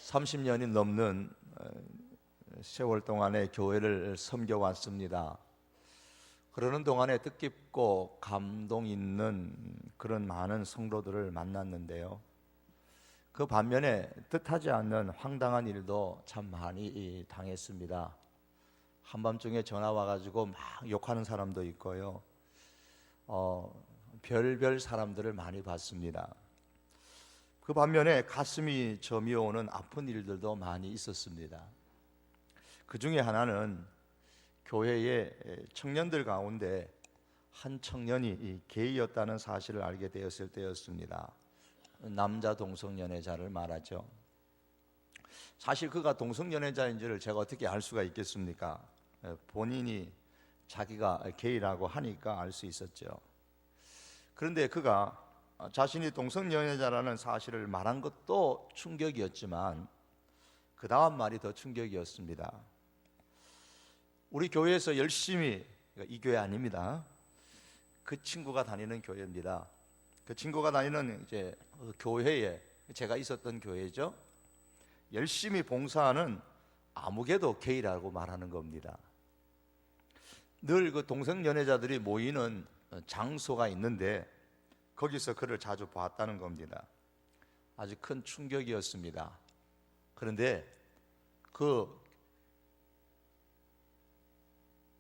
30년이 넘는 세월 동안에 교회를 섬겨왔습니다. 그러는 동안에 뜻깊고 감동 있는 그런 많은 성도들을 만났는데요. 그 반면에 뜻하지 않는 황당한 일도 참 많이 당했습니다. 한밤중에 전화 와가지고 막 욕하는 사람도 있고요. 별별 사람들을 많이 봤습니다. 그 반면에 가슴이 저미오는 아픈 일들도 많이 있었습니다. 그 중에 하나는 교회의 청년들 가운데 한 청년이 게이였다는 사실을 알게 되었을 때였습니다. 남자 동성연애자를 말하죠. 사실 그가 동성연애자인지를 제가 어떻게 알 수가 있겠습니까? 본인이 자기가 게이라고 하니까 알 수 있었죠. 그런데 그가 자신이 동성연애자라는 사실을 말한 것도 충격이었지만 그 다음 말이 더 충격이었습니다. 우리 교회에서 열심히, 이 교회 아닙니다. 그 친구가 다니는 교회입니다. 그 친구가 다니는 교회에, 제가 있었던 교회죠. 열심히 봉사하는 아무개도 게이라고 말하는 겁니다. 늘 그 동성연애자들이 모이는 장소가 있는데 거기서 그를 자주 봤다는 겁니다. 아주 큰 충격이었습니다. 그런데 그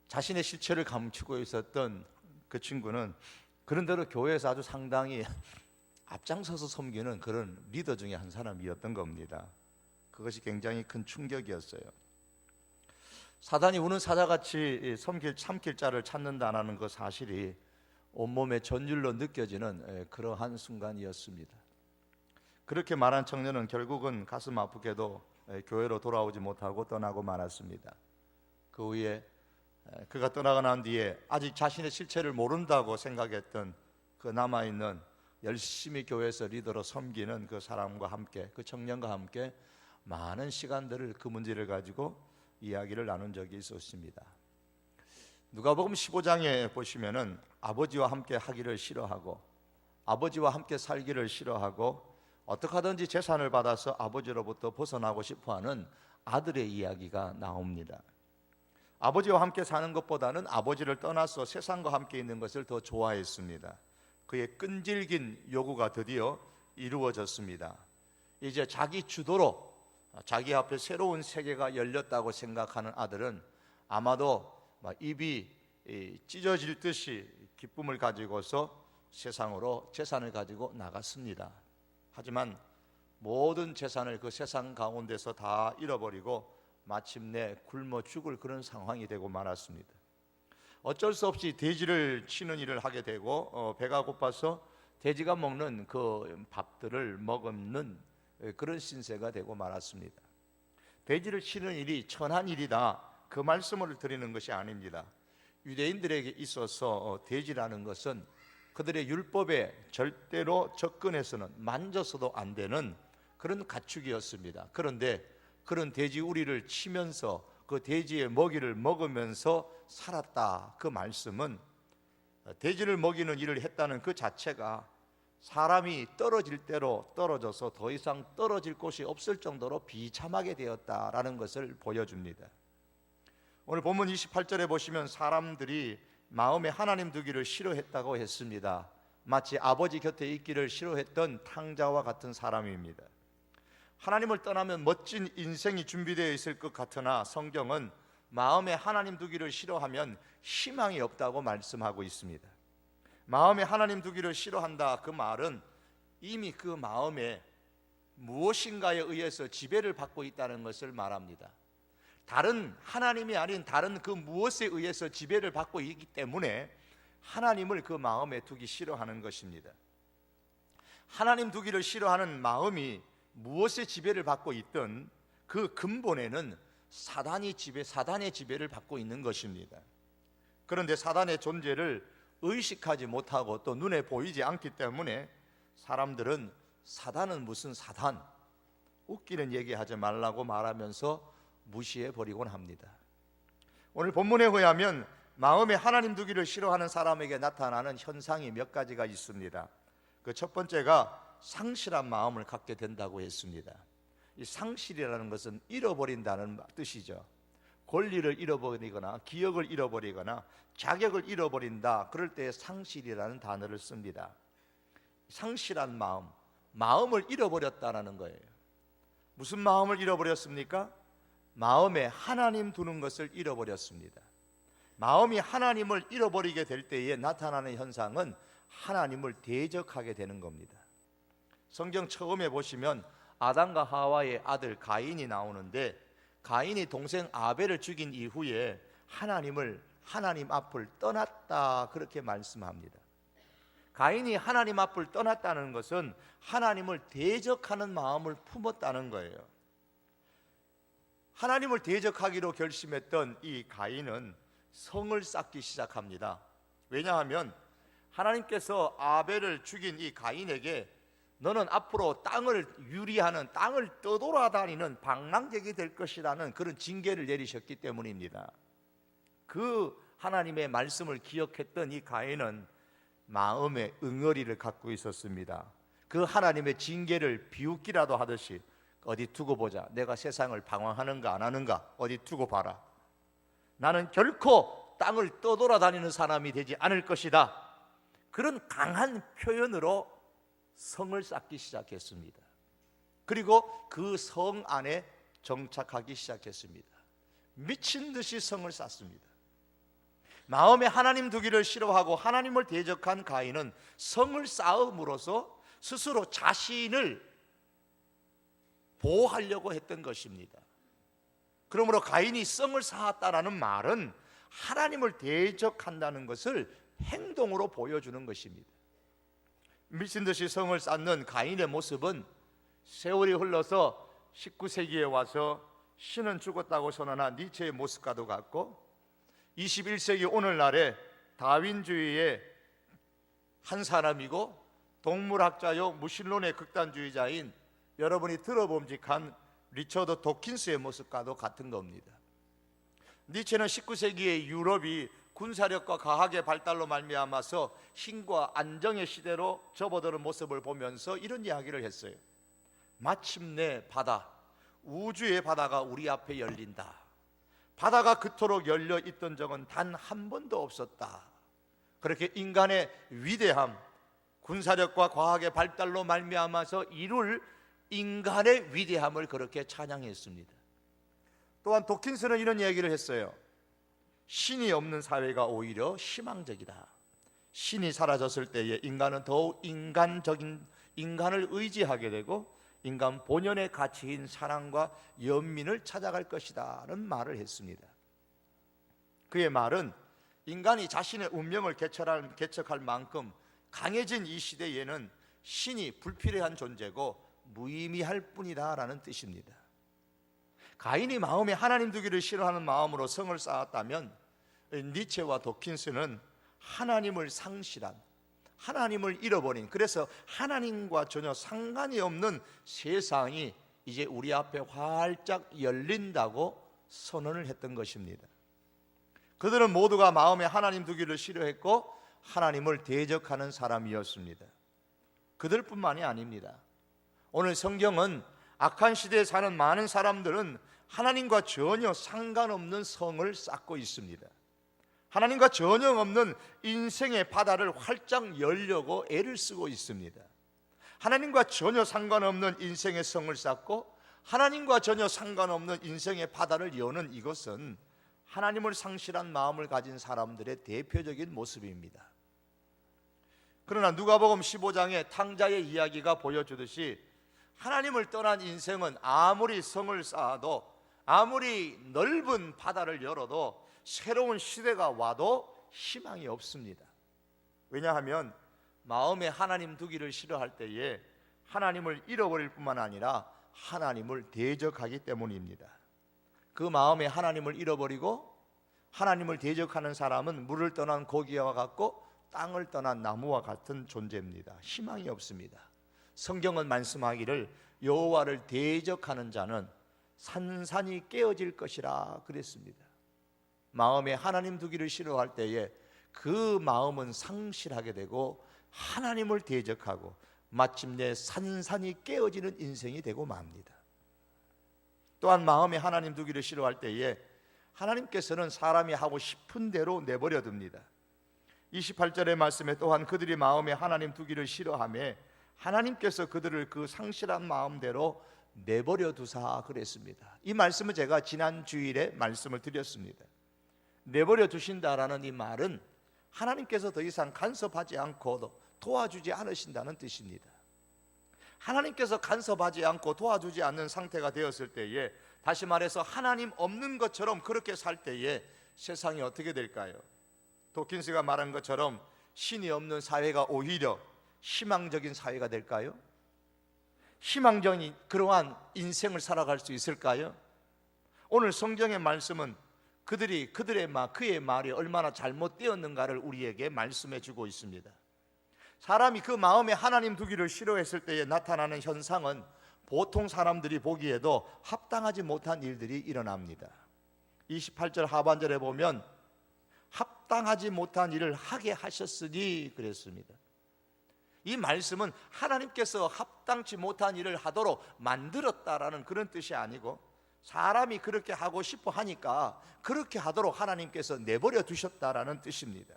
자신의 실체를 감추고 있었던 그 친구는 그런대로 교회에서 아주 상당히 앞장서서 섬기는 그런 리더 중에 한 사람이었던 겁니다. 그것이 굉장히 큰 충격이었어요. 사단이 우는 사자같이 삼킬 자를 찾는다는 그 사실이 온몸에 전율로 느껴지는 그러한 순간이었습니다. 그렇게 말한 청년은 결국은 가슴 아프게도 교회로 돌아오지 못하고 떠나고 말았습니다. 그 후에 그가 떠나고 난 뒤에 아직 자신의 실체를 모른다고 생각했던 그 남아있는 열심히 교회에서 리더로 섬기는 그 사람과 함께, 그 청년과 함께 많은 시간들을 그 문제를 가지고 이야기를 나눈 적이 있었습니다. 누가복음 15장에 보시면은 아버지와 함께 하기를 싫어하고 아버지와 함께 살기를 싫어하고 어떻게 하든지 재산을 받아서 아버지로부터 벗어나고 싶어하는 아들의 이야기가 나옵니다. 아버지와 함께 사는 것보다는 아버지를 떠나서 세상과 함께 있는 것을 더 좋아했습니다. 그의 끈질긴 요구가 드디어 이루어졌습니다. 이제 자기 주도로 자기 앞에 새로운 세계가 열렸다고 생각하는 아들은 아마도 입이 찢어질 듯이 기쁨을 가지고서 세상으로 재산을 가지고 나갔습니다. 하지만 모든 재산을 그 세상 가운데서 다 잃어버리고 마침내 굶어 죽을 그런 상황이 되고 말았습니다. 어쩔 수 없이 돼지를 치는 일을 하게 되고 배가 고파서 돼지가 먹는 그 밥들을 먹는 그런 신세가 되고 말았습니다. 돼지를 치는 일이 천한 일이다, 그 말씀을 드리는 것이 아닙니다. 유대인들에게 있어서 돼지라는 것은 그들의 율법에 절대로 접근해서는 만져서도 안 되는 그런 가축이었습니다. 그런데 그런 돼지 우리를 치면서 그 돼지의 먹이를 먹으면서 살았다, 그 말씀은 돼지를 먹이는 일을 했다는 그 자체가 사람이 떨어질 대로 떨어져서 더 이상 떨어질 곳이 없을 정도로 비참하게 되었다라는 것을 보여줍니다. 오늘 본문 28절에 보시면 사람들이 마음에 하나님 두기를 싫어했다고 했습니다. 마치 아버지 곁에 있기를 싫어했던 탕자와 같은 사람입니다. 하나님을 떠나면 멋진 인생이 준비되어 있을 것 같으나 성경은 마음에 하나님 두기를 싫어하면 희망이 없다고 말씀하고 있습니다. 마음에 하나님 두기를 싫어한다, 그 말은 이미 그 마음에 무엇인가에 의해서 지배를 받고 있다는 것을 말합니다. 다른 하나님이 아닌 다른 그 무엇에 의해서 지배를 받고 있기 때문에 하나님을 그 마음에 두기 싫어하는 것입니다. 하나님 두기를 싫어하는 마음이 무엇의 지배를 받고 있든 그 근본에는 사단의 지배를 받고 있는 것입니다. 그런데 사단의 존재를 의식하지 못하고 또 눈에 보이지 않기 때문에 사람들은 사단은 무슨 사단, 웃기는 얘기하지 말라고 말하면서 무시해 버리곤 합니다. 오늘 본문에 의하면 마음에 하나님 두기를 싫어하는 사람에게 나타나는 현상이 몇 가지가 있습니다. 그 첫 번째가 상실한 마음을 갖게 된다고 했습니다. 이 상실이라는 것은 잃어버린다는 뜻이죠. 권리를 잃어버리거나 기억을 잃어버리거나 자격을 잃어버린다, 그럴 때 상실이라는 단어를 씁니다. 상실한 마음, 마음을 잃어버렸다라는 거예요. 무슨 마음을 잃어버렸습니까? 마음에 하나님 두는 것을 잃어버렸습니다. 마음이 하나님을 잃어버리게 될 때에 나타나는 현상은 하나님을 대적하게 되는 겁니다. 성경 처음에 보시면 아담과 하와의 아들 가인이 나오는데, 가인이 동생 아벨을 죽인 이후에 하나님 앞을 떠났다, 그렇게 말씀합니다. 가인이 하나님 앞을 떠났다는 것은 하나님을 대적하는 마음을 품었다는 거예요. 하나님을 대적하기로 결심했던 이 가인은 성을 쌓기 시작합니다. 왜냐하면 하나님께서 아벨을 죽인 이 가인에게 너는 앞으로 땅을 유리하는, 땅을 떠돌아다니는 방랑객이 될 것이라는 그런 징계를 내리셨기 때문입니다. 그 하나님의 말씀을 기억했던 이 가인은 마음의 응어리를 갖고 있었습니다. 그 하나님의 징계를 비웃기라도 하듯이 어디 두고 보자, 내가 세상을 방황하는가 안 하는가 어디 두고 봐라, 나는 결코 땅을 떠돌아다니는 사람이 되지 않을 것이다, 그런 강한 표현으로 성을 쌓기 시작했습니다. 그리고 그 성 안에 정착하기 시작했습니다. 미친 듯이 성을 쌓습니다. 마음에 하나님 두기를 싫어하고 하나님을 대적한 가인은 성을 쌓음으로써 스스로 자신을 보호하려고 했던 것입니다. 그러므로 가인이 성을 쌓았다라는 말은 하나님을 대적한다는 것을 행동으로 보여주는 것입니다. 미친 듯이 성을 쌓는 가인의 모습은 세월이 흘러서 19세기에 와서 신은 죽었다고 선언한 니체의 모습과도 같고, 21세기 오늘날의 다윈주의의 한 사람이고 동물학자요 무신론의 극단주의자인 여러분이 들어봄직한 리처드 도킨스의 모습과도 같은 겁니다. 니체는 19세기의 유럽이 군사력과 과학의 발달로 말미암아서 힘과 안정의 시대로 접어드는 모습을 보면서 이런 이야기를 했어요. 마침내 바다, 우주의 바다가 우리 앞에 열린다. 바다가 그토록 열려 있던 적은 단 한 번도 없었다. 그렇게 인간의 위대함, 군사력과 과학의 발달로 말미암아서 이룰 인간의 위대함을 그렇게 찬양했습니다. 또한 도킨스는 이런 얘기를 했어요. 신이 없는 사회가 오히려 희망적이다. 신이 사라졌을 때에 인간은 더욱 인간을 의지하게 되고 인간 본연의 가치인 사랑과 연민을 찾아갈 것이다는 말을 했습니다. 그의 말은 인간이 자신의 운명을 개척할 만큼 강해진 이 시대에는 신이 불필요한 존재고 무의미할 뿐이다라는 뜻입니다. 가인이 마음에 하나님 두기를 싫어하는 마음으로 성을 쌓았다면, 니체와 도킨스는 하나님을 상실한, 하나님을 잃어버린, 그래서 하나님과 전혀 상관이 없는 세상이 이제 우리 앞에 활짝 열린다고 선언을 했던 것입니다. 그들은 모두가 마음에 하나님 두기를 싫어했고 하나님을 대적하는 사람이었습니다. 그들뿐만이 아닙니다. 오늘 성경은 악한 시대에 사는 많은 사람들은 하나님과 전혀 상관없는 성을 쌓고 있습니다. 하나님과 전혀 없는 인생의 바다를 활짝 열려고 애를 쓰고 있습니다. 하나님과 전혀 상관없는 인생의 성을 쌓고 하나님과 전혀 상관없는 인생의 바다를 여는 이것은 하나님을 상실한 마음을 가진 사람들의 대표적인 모습입니다. 그러나 누가복음 15장의 탕자의 이야기가 보여주듯이 하나님을 떠난 인생은 아무리 성을 쌓아도, 아무리 넓은 바다를 열어도, 새로운 시대가 와도 희망이 없습니다. 왜냐하면 마음에 하나님 두기를 싫어할 때에 하나님을 잃어버릴 뿐만 아니라 하나님을 대적하기 때문입니다. 그 마음에 하나님을 잃어버리고 하나님을 대적하는 사람은 물을 떠난 고기와 같고 땅을 떠난 나무와 같은 존재입니다. 희망이 없습니다. 성경은 말씀하기를 여호와를 대적하는 자는 산산이 깨어질 것이라 그랬습니다. 마음에 하나님 두기를 싫어할 때에 그 마음은 상실하게 되고 하나님을 대적하고 마침내 산산이 깨어지는 인생이 되고 맙니다. 또한 마음에 하나님 두기를 싫어할 때에 하나님께서는 사람이 하고 싶은 대로 내버려 둡니다. 28절의 말씀에 또한 그들이 마음에 하나님 두기를 싫어하며 하나님께서 그들을 그 상실한 마음대로 내버려 두사 그랬습니다. 이 말씀은 제가 지난 주일에 말씀을 드렸습니다. 내버려 두신다라는 이 말은 하나님께서 더 이상 간섭하지 않고 도와주지 않으신다는 뜻입니다. 하나님께서 간섭하지 않고 도와주지 않는 상태가 되었을 때에, 다시 말해서 하나님 없는 것처럼 그렇게 살 때에 세상이 어떻게 될까요? 도킨스가 말한 것처럼 신이 없는 사회가 오히려 희망적인 사회가 될까요? 희망적인 그러한 인생을 살아갈 수 있을까요? 오늘 성경의 말씀은 그의 말이 얼마나 잘못되었는가를 우리에게 말씀해 주고 있습니다. 사람이 그 마음에 하나님 두기를 싫어했을 때에 나타나는 현상은 보통 사람들이 보기에도 합당하지 못한 일들이 일어납니다. 28절 하반절에 보면 합당하지 못한 일을 하게 하셨으니 그랬습니다. 이 말씀은 하나님께서 합당치 못한 일을 하도록 만들었다라는 그런 뜻이 아니고, 사람이 그렇게 하고 싶어 하니까 그렇게 하도록 하나님께서 내버려 두셨다라는 뜻입니다.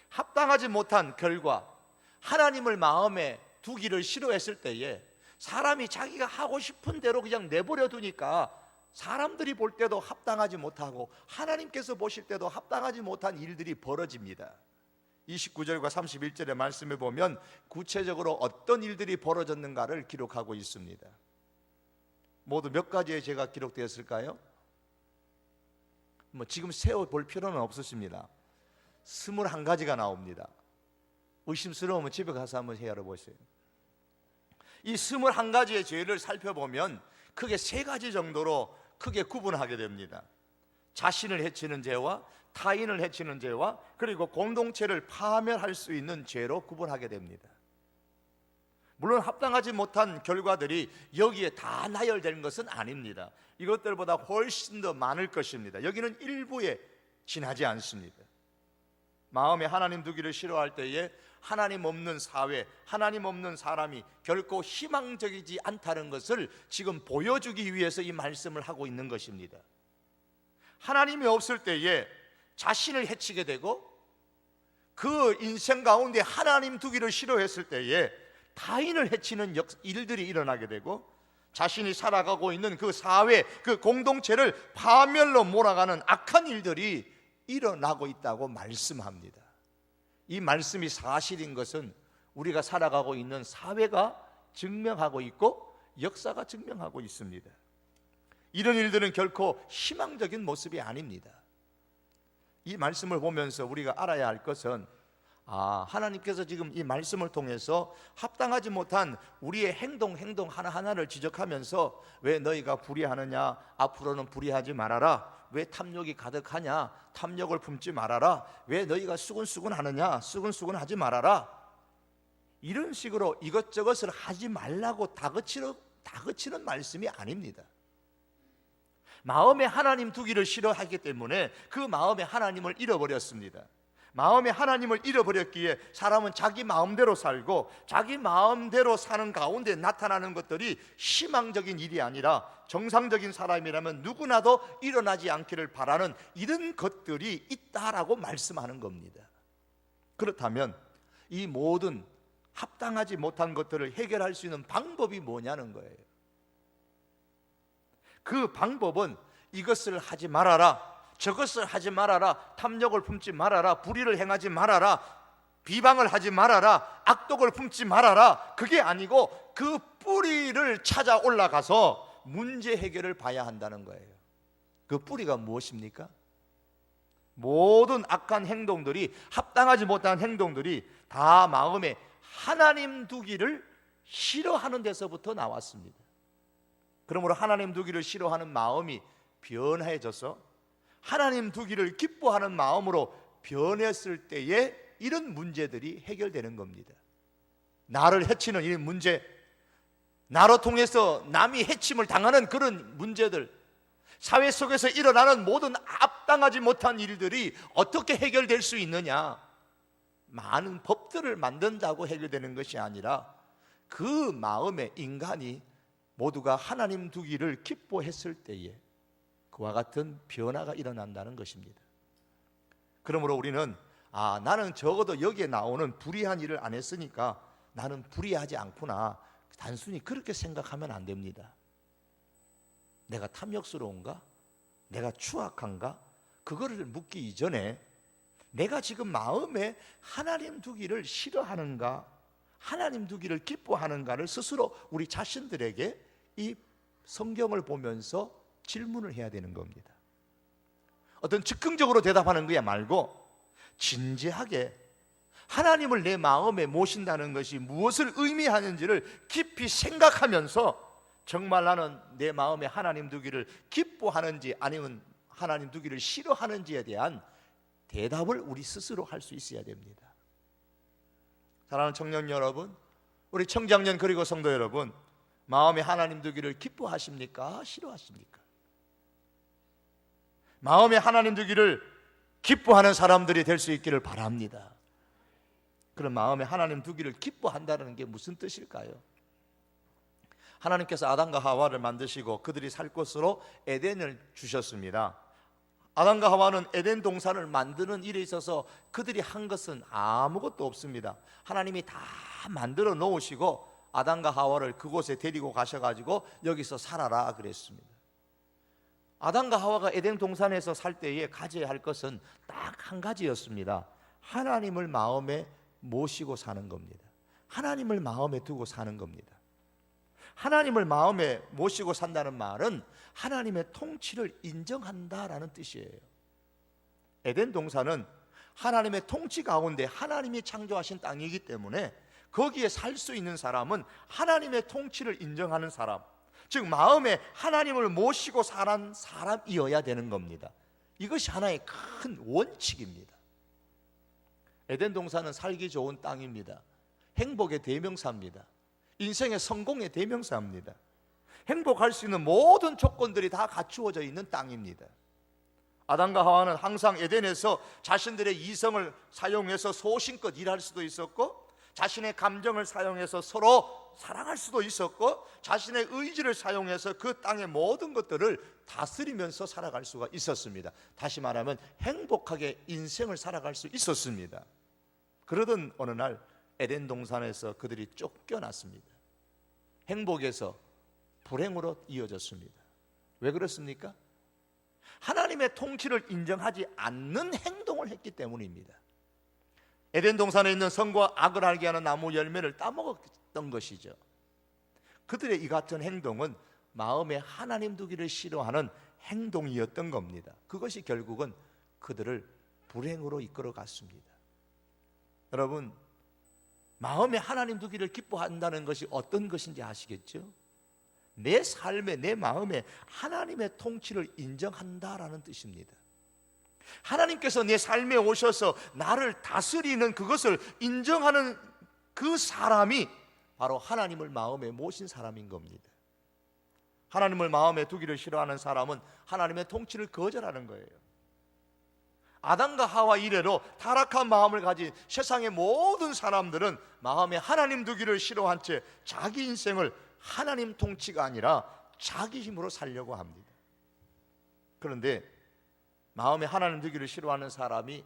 합당하지 못한 결과, 하나님을 마음에 두기를 싫어했을 때에 사람이 자기가 하고 싶은 대로 그냥 내버려 두니까 사람들이 볼 때도 합당하지 못하고 하나님께서 보실 때도 합당하지 못한 일들이 벌어집니다. 29절과 31절의 말씀에 보면 구체적으로 어떤 일들이 벌어졌는가를 기록하고 있습니다. 모두 몇 가지의 죄가 기록되었을까요? 지금 세어볼 필요는 없으십니다. 21가지가 나옵니다. 의심스러우면 집에 가서 한번 헤아려 보세요. 이 21가지의 죄를 살펴보면 크게 3가지 정도로 크게 구분하게 됩니다. 자신을 해치는 죄와 타인을 해치는 죄와 그리고 공동체를 파멸할 수 있는 죄로 구분하게 됩니다. 물론 합당하지 못한 결과들이 여기에 다 나열되는 것은 아닙니다. 이것들보다 훨씬 더 많을 것입니다. 여기는 일부에 지나지 않습니다. 마음에 하나님 두기를 싫어할 때에 하나님 없는 사회, 하나님 없는 사람이 결코 희망적이지 않다는 것을 지금 보여주기 위해서 이 말씀을 하고 있는 것입니다. 하나님이 없을 때에 자신을 해치게 되고, 그 인생 가운데 하나님 두기를 싫어했을 때에 타인을 해치는 일들이 일어나게 되고, 자신이 살아가고 있는 그 사회, 그 공동체를 파멸로 몰아가는 악한 일들이 일어나고 있다고 말씀합니다. 이 말씀이 사실인 것은 우리가 살아가고 있는 사회가 증명하고 있고 역사가 증명하고 있습니다. 이런 일들은 결코 희망적인 모습이 아닙니다. 이 말씀을 보면서 우리가 알아야 할 것은, 하나님께서 지금 이 말씀을 통해서 합당하지 못한 우리의 행동 하나하나를 지적하면서, 왜 너희가 불의하느냐, 앞으로는 불의하지 말아라. 왜 탐욕이 가득하냐, 탐욕을 품지 말아라. 왜 너희가 수근수근하느냐, 수근수근하지 말아라. 이런 식으로 이것저것을 하지 말라고 다그치는 말씀이 아닙니다. 마음에 하나님 두기를 싫어하기 때문에 그 마음에 하나님을 잃어버렸습니다. 마음에 하나님을 잃어버렸기에 사람은 자기 마음대로 살고, 자기 마음대로 사는 가운데 나타나는 것들이 희망적인 일이 아니라 정상적인 사람이라면 누구나도 일어나지 않기를 바라는 이런 것들이 있다라고 말씀하는 겁니다. 그렇다면 이 모든 합당하지 못한 것들을 해결할 수 있는 방법이 뭐냐는 거예요. 그 방법은 이것을 하지 말아라, 저것을 하지 말아라, 탐욕을 품지 말아라, 불의를 행하지 말아라, 비방을 하지 말아라, 악독을 품지 말아라, 그게 아니고 그 뿌리를 찾아 올라가서 문제 해결을 봐야 한다는 거예요. 그 뿌리가 무엇입니까? 모든 악한 행동들이, 합당하지 못한 행동들이 다 마음에 하나님 두기를 싫어하는 데서부터 나왔습니다. 그러므로 하나님 두기를 싫어하는 마음이 변해져서 하나님 두기를 기뻐하는 마음으로 변했을 때에 이런 문제들이 해결되는 겁니다. 나를 해치는 이 문제, 나로 통해서 남이 해침을 당하는 그런 문제들, 사회 속에서 일어나는 모든 합당하지 못한 일들이 어떻게 해결될 수 있느냐? 많은 법들을 만든다고 해결되는 것이 아니라 그 마음에 인간이 모두가 하나님 두기를 기뻐했을 때에 그와 같은 변화가 일어난다는 것입니다. 그러므로 우리는 나는 적어도 여기에 나오는 불의한 일을 안 했으니까 나는 불의하지 않구나, 단순히 그렇게 생각하면 안 됩니다. 내가 탐욕스러운가? 내가 추악한가? 그거를 묻기 이전에 내가 지금 마음에 하나님 두기를 싫어하는가, 하나님 두기를 기뻐하는가를 스스로 우리 자신들에게 이 성경을 보면서 질문을 해야 되는 겁니다. 어떤 즉흥적으로 대답하는 거야 말고 진지하게 하나님을 내 마음에 모신다는 것이 무엇을 의미하는지를 깊이 생각하면서 정말 나는 내 마음에 하나님 두기를 기뻐하는지 아니면 하나님 두기를 싫어하는지에 대한 대답을 우리 스스로 할 수 있어야 됩니다. 사랑하는 청년 여러분, 우리 청장년 그리고 성도 여러분, 마음에 하나님 두기를 기뻐하십니까? 싫어하십니까? 마음에 하나님 두기를 기뻐하는 사람들이 될 수 있기를 바랍니다. 그런 마음에 하나님 두기를 기뻐한다는 게 무슨 뜻일까요? 하나님께서 아담과 하와를 만드시고 그들이 살 곳으로 에덴을 주셨습니다. 아담과 하와는 에덴 동산을 만드는 일에 있어서 그들이 한 것은 아무것도 없습니다. 하나님이 다 만들어 놓으시고 아담과 하와를 그곳에 데리고 가셔가지고 여기서 살아라 그랬습니다. 아담과 하와가 에덴 동산에서 살 때에 가져야 할 것은 딱 한 가지였습니다. 하나님을 마음에 모시고 사는 겁니다. 하나님을 마음에 두고 사는 겁니다. 하나님을 마음에 모시고 산다는 말은 하나님의 통치를 인정한다라는 뜻이에요. 에덴 동산은 하나님의 통치 가운데 하나님이 창조하신 땅이기 때문에 거기에 살 수 있는 사람은 하나님의 통치를 인정하는 사람, 즉 마음에 하나님을 모시고 사는 사람이어야 되는 겁니다. 이것이 하나의 큰 원칙입니다. 에덴 동산은 살기 좋은 땅입니다. 행복의 대명사입니다. 인생의 성공의 대명사입니다. 행복할 수 있는 모든 조건들이 다 갖추어져 있는 땅입니다. 아담과 하와는 항상 에덴에서 자신들의 이성을 사용해서 소신껏 일할 수도 있었고, 자신의 감정을 사용해서 서로 사랑할 수도 있었고, 자신의 의지를 사용해서 그 땅의 모든 것들을 다스리면서 살아갈 수가 있었습니다. 다시 말하면 행복하게 인생을 살아갈 수 있었습니다. 그러던 어느 날 에덴 동산에서 그들이 쫓겨났습니다. 행복에서 불행으로 이어졌습니다. 왜 그렇습니까? 하나님의 통치를 인정하지 않는 행동을 했기 때문입니다. 에덴 동산에 있는 선과 악을 알게 하는 나무 열매를 따먹었던 것이죠. 그들의 이 같은 행동은 마음에 하나님 두기를 싫어하는 행동이었던 겁니다. 그것이 결국은 그들을 불행으로 이끌어 갔습니다. 여러분, 마음에 하나님 두기를 기뻐한다는 것이 어떤 것인지 아시겠죠? 내 삶에, 내 마음에 하나님의 통치를 인정한다라는 뜻입니다. 하나님께서 내 삶에 오셔서 나를 다스리는 그것을 인정하는 그 사람이 바로 하나님을 마음에 모신 사람인 겁니다. 하나님을 마음에 두기를 싫어하는 사람은 하나님의 통치를 거절하는 거예요. 아담과 하와 이래로 타락한 마음을 가진 세상의 모든 사람들은 마음에 하나님 두기를 싫어한 채 자기 인생을 하나님 통치가 아니라 자기 힘으로 살려고 합니다. 그런데 마음에 하나님 두기를 싫어하는 사람이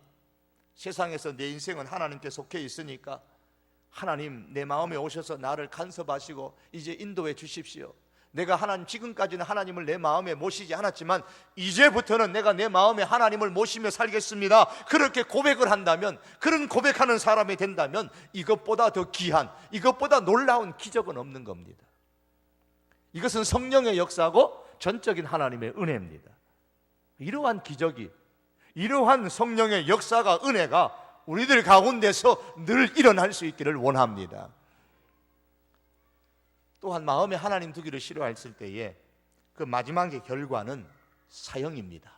세상에서 내 인생은 하나님께 속해 있으니까 하나님 내 마음에 오셔서 나를 간섭하시고 이제 인도해 주십시오. 내가 지금까지는 하나님을 내 마음에 모시지 않았지만 이제부터는 내가 내 마음에 하나님을 모시며 살겠습니다. 그렇게 고백을 한다면, 그런 고백하는 사람이 된다면 이것보다 더 귀한, 이것보다 놀라운 기적은 없는 겁니다. 이것은 성령의 역사고 전적인 하나님의 은혜입니다. 이러한 기적이, 이러한 성령의 역사가, 은혜가 우리들 가운데서 늘 일어날 수 있기를 원합니다. 또한 마음에 하나님 두기를 싫어했을 때에 그 마지막의 결과는 사형입니다.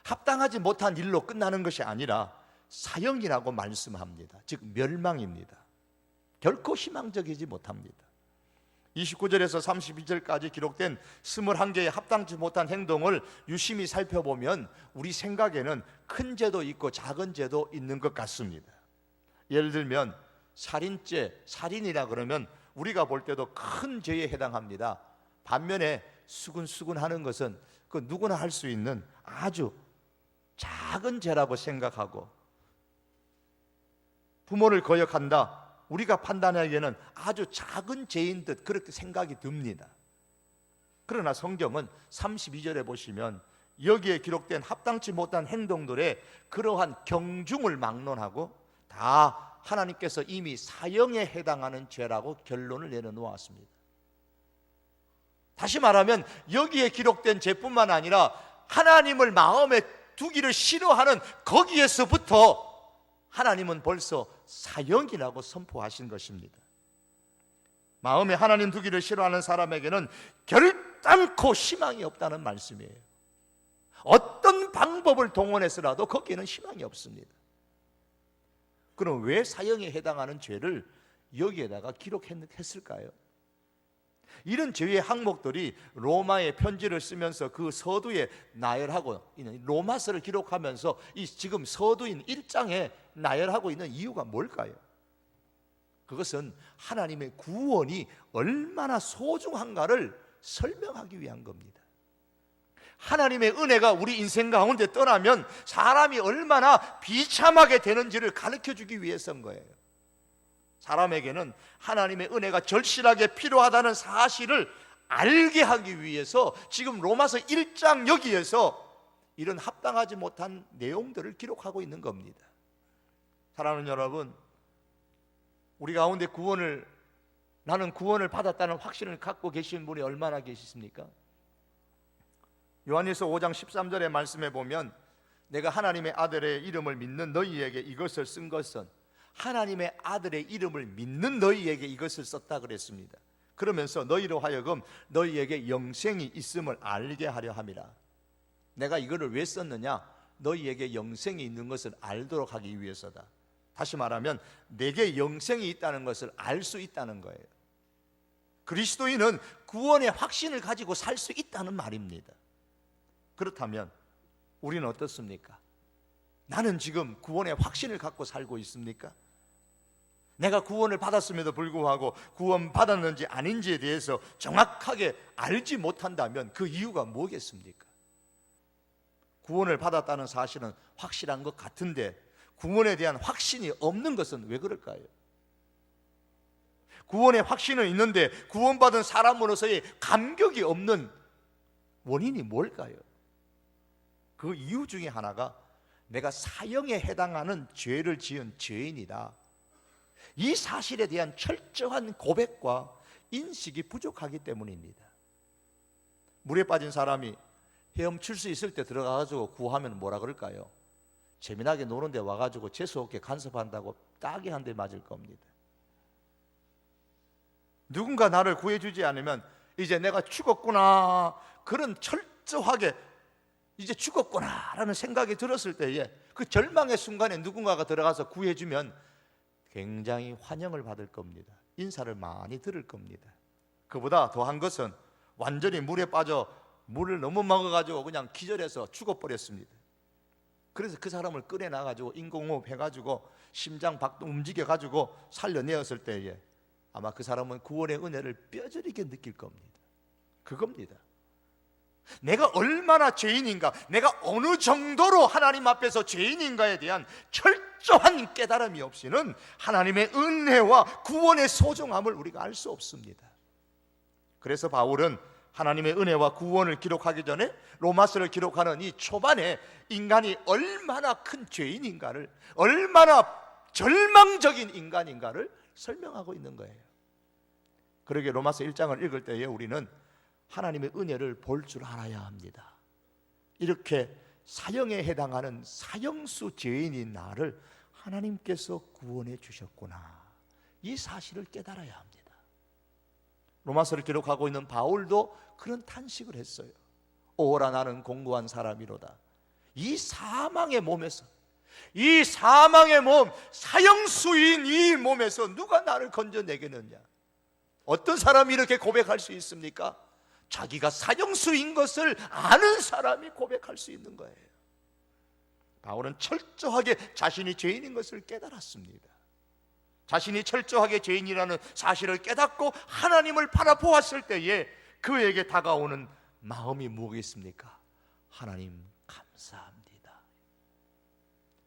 합당하지 못한 일로 끝나는 것이 아니라 사형이라고 말씀합니다. 즉 멸망입니다. 결코 희망적이지 못합니다. 29절에서 32절까지 기록된 21개의 합당치 못한 행동을 유심히 살펴보면 우리 생각에는 큰 죄도 있고 작은 죄도 있는 것 같습니다. 예를 들면 살인죄, 살인이라 그러면 우리가 볼 때도 큰 죄에 해당합니다. 반면에 수근수근하는 것은 그 누구나 할 수 있는 아주 작은 죄라고 생각하고, 부모를 거역한다, 우리가 판단하기에는 아주 작은 죄인 듯 그렇게 생각이 듭니다. 그러나 성경은 32절에 보시면 여기에 기록된 합당치 못한 행동들의 그러한 경중을 막론하고 다 하나님께서 이미 사형에 해당하는 죄라고 결론을 내려놓았습니다. 다시 말하면 여기에 기록된 죄뿐만 아니라 하나님을 마음에 두기를 싫어하는 거기에서부터 하나님은 벌써 사형이라고 선포하신 것입니다. 마음에 하나님 두기를 싫어하는 사람에게는 결단코 희망이 없다는 말씀이에요. 어떤 방법을 동원해서라도 거기에는 희망이 없습니다. 그럼 왜 사형에 해당하는 죄를 여기에다가 기록했을까요? 이런 죄의 항목들이 로마의 편지를 쓰면서 그 서두에 나열하고 있는, 로마서를 기록하면서 이 지금 서두인 1장에 나열하고 있는 이유가 뭘까요? 그것은 하나님의 구원이 얼마나 소중한가를 설명하기 위한 겁니다. 하나님의 은혜가 우리 인생 가운데 떠나면 사람이 얼마나 비참하게 되는지를 가르쳐 주기 위해서인 거예요. 사람에게는 하나님의 은혜가 절실하게 필요하다는 사실을 알게 하기 위해서 지금 로마서 1장 여기에서 이런 합당하지 못한 내용들을 기록하고 있는 겁니다. 사랑하는 여러분, 우리 가운데 나는 구원을 받았다는 확신을 갖고 계신 분이 얼마나 계십니까? 요한일서 5장 13절의 말씀에 보면 내가 하나님의 아들의 이름을 믿는 너희에게 이것을 쓴 것은, 하나님의 아들의 이름을 믿는 너희에게 이것을 썼다 그랬습니다. 그러면서 너희로 하여금 너희에게 영생이 있음을 알게 하려 함이라. 내가 이거를 왜 썼느냐? 너희에게 영생이 있는 것을 알도록 하기 위해서다. 다시 말하면 내게 영생이 있다는 것을 알 수 있다는 거예요. 그리스도인은 구원의 확신을 가지고 살 수 있다는 말입니다. 그렇다면 우리는 어떻습니까? 나는 지금 구원의 확신을 갖고 살고 있습니까? 내가 구원을 받았음에도 불구하고 구원 받았는지 아닌지에 대해서 정확하게 알지 못한다면 그 이유가 뭐겠습니까? 구원을 받았다는 사실은 확실한 것 같은데 구원에 대한 확신이 없는 것은 왜 그럴까요? 구원의 확신은 있는데 구원받은 사람으로서의 감격이 없는 원인이 뭘까요? 그 이유 중에 하나가 내가 사형에 해당하는 죄를 지은 죄인이다, 이 사실에 대한 철저한 고백과 인식이 부족하기 때문입니다. 물에 빠진 사람이 헤엄칠 수 있을 때 들어가가지고 구하면 뭐라 그럴까요? 재미나게 노는데 와가지고 재수없게 간섭한다고 따게 한 대 맞을 겁니다. 누군가 나를 구해주지 않으면 이제 내가 죽었구나, 그런 철저하게 이제 죽었구나 라는 생각이 들었을 때에 그 절망의 순간에 누군가가 들어가서 구해주면 굉장히 환영을 받을 겁니다. 인사를 많이 들을 겁니다. 그보다 더한 것은 완전히 물에 빠져 물을 너무 먹어가지고 그냥 기절해서 죽어버렸습니다. 그래서 그 사람을 꺼내놔가지고 인공호흡 해가지고 심장 박동 움직여가지고 살려내었을 때에 아마 그 사람은 구원의 은혜를 뼈저리게 느낄 겁니다. 그겁니다. 내가 얼마나 죄인인가, 내가 어느 정도로 하나님 앞에서 죄인인가에 대한 철저한 깨달음이 없이는 하나님의 은혜와 구원의 소중함을 우리가 알 수 없습니다. 그래서 바울은 하나님의 은혜와 구원을 기록하기 전에 로마서를 기록하는 이 초반에 인간이 얼마나 큰 죄인인가를, 얼마나 절망적인 인간인가를 설명하고 있는 거예요. 그러게 로마서 1장을 읽을 때에 우리는 하나님의 은혜를 볼 줄 알아야 합니다. 이렇게 사형에 해당하는 사형수 죄인인 나를 하나님께서 구원해 주셨구나, 이 사실을 깨달아야 합니다. 로마서를 기록하고 있는 바울도 그런 탄식을 했어요. 오라 나는 공고한 사람이로다. 이 사망의 몸에서, 이 사망의 몸, 사형수인 이 몸에서 누가 나를 건져내겠느냐. 어떤 사람이 이렇게 고백할 수 있습니까? 자기가 사형수인 것을 아는 사람이 고백할 수 있는 거예요. 바울은 철저하게 자신이 죄인인 것을 깨달았습니다. 자신이 철저하게 죄인이라는 사실을 깨닫고 하나님을 바라보았을 때에 그에게 다가오는 마음이 무엇이겠습니까? 하나님 감사합니다.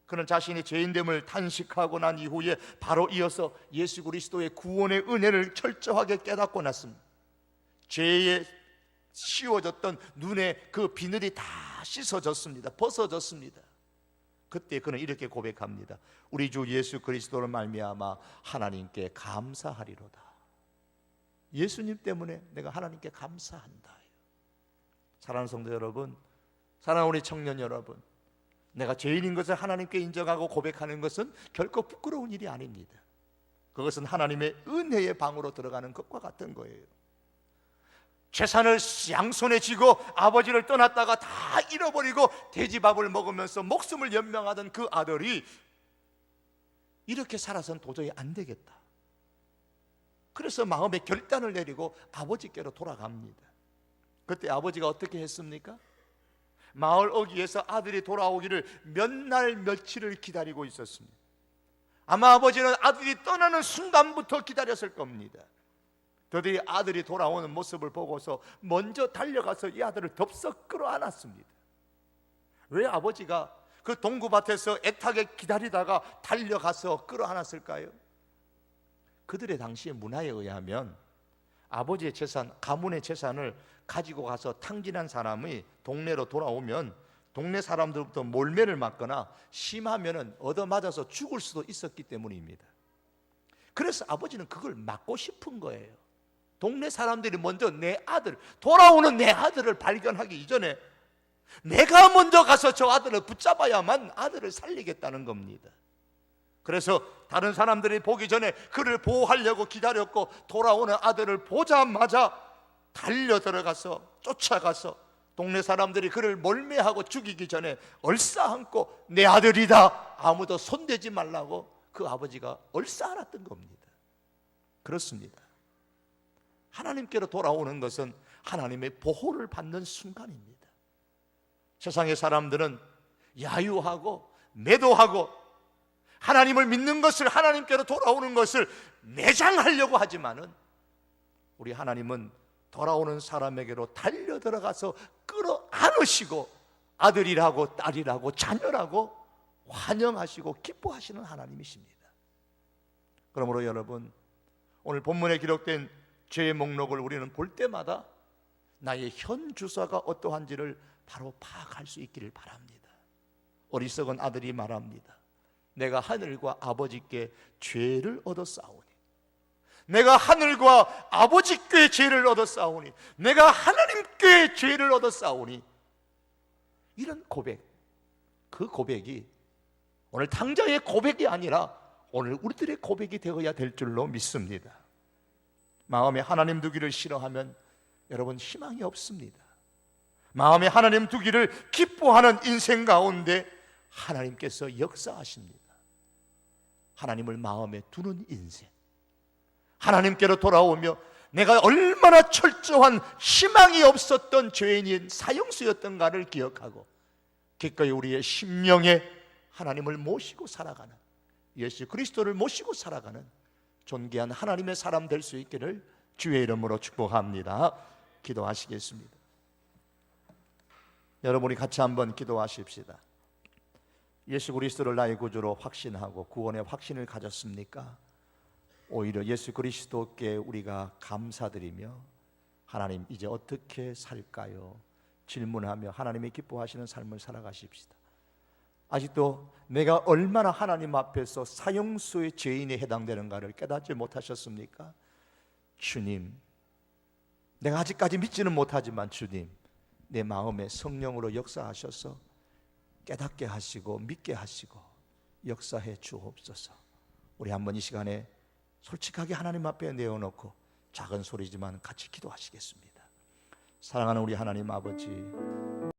그는 자신이 죄인됨을 탄식하고 난 이후에 바로 이어서 예수 그리스도의 구원의 은혜를 철저하게 깨닫고 났습니다. 죄에 씌워졌던 눈에 그 비늘이 다 씻어졌습니다. 벗어졌습니다. 그때 그는 이렇게 고백합니다. 우리 주 예수 그리스도를 말미암아 하나님께 감사하리로다. 예수님 때문에 내가 하나님께 감사한다. 사랑하는 성도 여러분, 사랑하는 우리 청년 여러분, 내가 죄인인 것을 하나님께 인정하고 고백하는 것은 결코 부끄러운 일이 아닙니다. 그것은 하나님의 은혜의 방으로 들어가는 것과 같은 거예요. 재산을 양손에 쥐고 아버지를 떠났다가 다 잃어버리고 돼지밥을 먹으면서 목숨을 연명하던 그 아들이 이렇게 살아서는 도저히 안 되겠다. 그래서 마음에 결단을 내리고 아버지께로 돌아갑니다. 그때 아버지가 어떻게 했습니까? 마을 어귀에서 아들이 돌아오기를 몇 날 며칠을 기다리고 있었습니다. 아마 아버지는 아들이 떠나는 순간부터 기다렸을 겁니다. 더디 아들이 돌아오는 모습을 보고서 먼저 달려가서 이 아들을 덥석 끌어안았습니다. 왜 아버지가 그 동구밭에서 애타게 기다리다가 달려가서 끌어안았을까요? 그들의 당시의 문화에 의하면 아버지의 재산, 가문의 재산을 가지고 가서 탕진한 사람이 동네로 돌아오면 동네 사람들부터 몰매를 맞거나 심하면은 얻어맞아서 죽을 수도 있었기 때문입니다. 그래서 아버지는 그걸 막고 싶은 거예요. 동네 사람들이 먼저 내 아들, 돌아오는 내 아들을 발견하기 이전에 내가 먼저 가서 저 아들을 붙잡아야만 아들을 살리겠다는 겁니다. 그래서 다른 사람들이 보기 전에 그를 보호하려고 기다렸고 돌아오는 아들을 보자마자 달려 들어가서 쫓아가서 동네 사람들이 그를 몰매하고 죽이기 전에 얼싸안고 내 아들이다, 아무도 손대지 말라고 그 아버지가 얼싸안았던 겁니다. 그렇습니다. 하나님께로 돌아오는 것은 하나님의 보호를 받는 순간입니다. 세상의 사람들은 야유하고 매도하고 하나님을 믿는 것을, 하나님께로 돌아오는 것을 매장하려고 하지만은 우리 하나님은 돌아오는 사람에게로 달려 들어가서 끌어안으시고 아들이라고 딸이라고 자녀라고 환영하시고 기뻐하시는 하나님이십니다. 그러므로 여러분, 오늘 본문에 기록된 죄의 목록을 우리는 볼 때마다 나의 현 주소가 어떠한지를 바로 파악할 수 있기를 바랍니다. 어리석은 아들이 말합니다. 내가 하늘과 아버지께 죄를 얻었사오니, 내가 하늘과 아버지께 죄를 얻었사오니, 내가 하나님께 죄를 얻었사오니, 이런 고백, 그 고백이 오늘 당장의 고백이 아니라 오늘 우리들의 고백이 되어야 될 줄로 믿습니다. 마음에 하나님 두기를 싫어하면 여러분 희망이 없습니다. 마음에 하나님 두기를 기뻐하는 인생 가운데 하나님께서 역사하십니다. 하나님을 마음에 두는 인생, 하나님께로 돌아오며 내가 얼마나 철저한 희망이 없었던 죄인인 사형수였던가를 기억하고 기꺼이 우리의 심령에 하나님을 모시고 살아가는, 예수 그리스도를 모시고 살아가는 존귀한 하나님의 사람 될 수 있기를 주의 이름으로 축복합니다. 기도하시겠습니다. 여러분이 같이 한번 기도하십시다. 예수 그리스도를 나의 구주로 확신하고 구원의 확신을 가졌습니까? 오히려 예수 그리스도께 우리가 감사드리며 하나님 이제 어떻게 살까요? 질문하며 하나님이 기뻐하시는 삶을 살아가십시다. 아직도 내가 얼마나 하나님 앞에서 사형수의 죄인에 해당되는가를 깨닫지 못하셨습니까? 주님, 내가 아직까지 믿지는 못하지만 주님, 내 마음에 성령으로 역사하셔서 깨닫게 하시고 믿게 하시고 역사해 주옵소서. 우리 한번 이 시간에 솔직하게 하나님 앞에 내어놓고 작은 소리지만 같이 기도하시겠습니다. 사랑하는 우리 하나님 아버지,